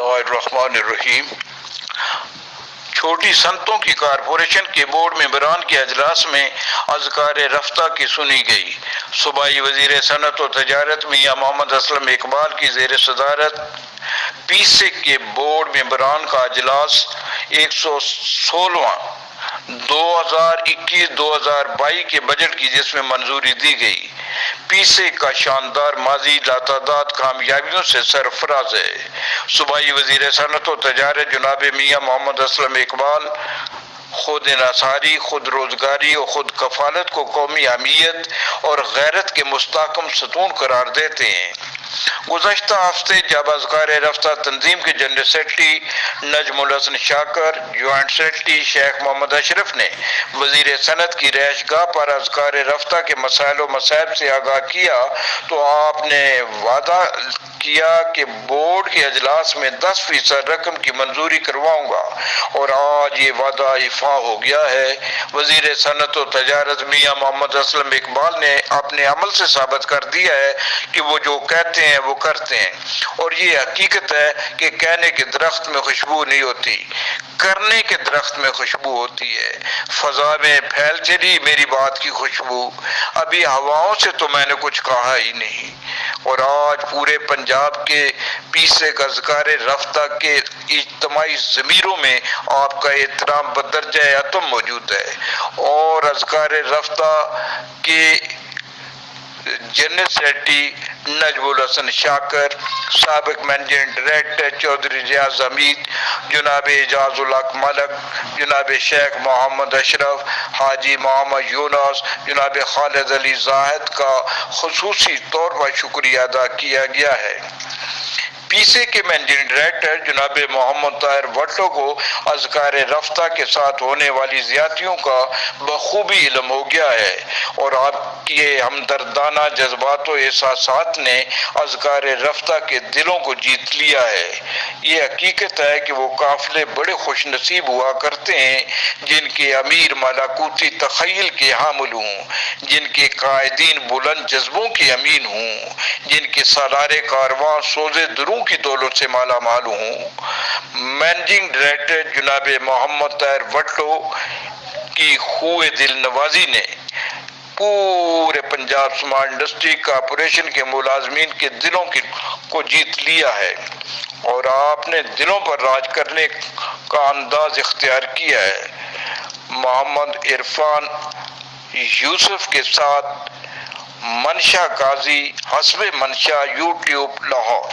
اللہ الرحمن الرحیم۔ چھوٹی صنعتوں کی کارپوریشن کے بورڈ ممبران کے اجلاس میں اذکار رفتہ کی سنی گئی۔ صوبائی وزیر صنعت و تجارت میاں محمد اسلم اقبال کی زیر صدارت پیسیک کے بورڈ ممبران کا اجلاس 116واں 2021-2022 کے بجٹ کی جس میں منظوری دی گئی۔ پیسیک کا شاندار ماضی لاتعداد کامیابیوں سے سرفراز ہے۔ صوبائی وزیر صنعت و تجارت جناب میاں محمد اسلم اقبال خود انحصاری، خود روزگاری اور خود کفالت کو قومی اہمیت اور غیرت کے مستحکم ستون قرار دیتے ہیں۔ گزشتہ ہفتے جب اذکار رفتہ تنظیم کے جنرل سیکرٹری نجم الحسن شاکر، جوائنٹ سیکرٹری شیخ محمد اشرف نے وزیر صنعت کی رہائش گاہ پر اذکار رفتہ کے مسائل و مصائب سے آگاہ کیا تو آپ نے وعدہ کیا کہ بورڈ کے اجلاس میں 10% رقم کی منظوری کرواؤں گا، اور آج یہ وعدہ ایفا ہو گیا ہے۔ وزیر صنعت و تجارت میاں محمد اسلم اقبال نے اپنے عمل سے ثابت کر دیا ہے کہ وہ جو کہتے ہیں وہ کرتے ہیں، اور یہ حقیقت ہے کہ کہنے کے درخت میں خوشبو نہیں ہوتی، کرنے کے درخت میں خوشبو ہوتی ہے۔ فضا میں پھیل چلی میری بات کی خوشبو، ابھی ہواؤں سے تو میں نے کچھ کہا ہی نہیں، اور آج پورے پنجاب کے پیسیک اذکار رفتہ کے اجتماعی ضمیروں میں آپ کا احترام بدرجہ اتم موجود ہے، اور اذکار رفتہ کے جنرل سیکرٹری نجم الحسن شاکر، سابق مینیجنگ ڈائریکٹر چودھری ریاض حمید، جناب اعجاز الحق ملک، جناب شیخ محمد اشرف، حاجی محمد یونس، جناب خالد علی زاہد کا خصوصی طور پر شکریہ ادا کیا گیا ہے۔ پیسیک کے مینیجنگ ڈائریکٹر جناب محمد طاہر وٹو کو اذکار رفتہ کے ساتھ ہونے والی زیادتیوں کا بخوبی علم ہو گیا ہے، اور آپ کے ہمدردانہ جذبات و احساسات نے اذکار رفتہ کے دلوں کو جیت لیا ہے۔ یہ حقیقت ہے کہ وہ قافلے بڑے خوش نصیب ہوا کرتے ہیں جن کے امیر ملاکوتی تخیل کے حامل ہوں، جن کے قائدین بلند جذبوں کے امین ہوں، جن کے سالار کارواں سوزے دروں کی دولت سے مالا مال ہوں۔ مینیجنگ ڈائریکٹر جناب محمد طاہر وٹو کی خوئے دل نوازی نے پورے پنجاب سمارٹ انڈسٹری کارپوریشن کے ملازمین کے دلوں کو جیت لیا ہے، اور آپ نے دلوں پر راج کرنے کا انداز اختیار کیا ہے۔ محمد عرفان یوسف کے ساتھ منشا قاضی، حسب منشا، یوٹیوب، لاہور۔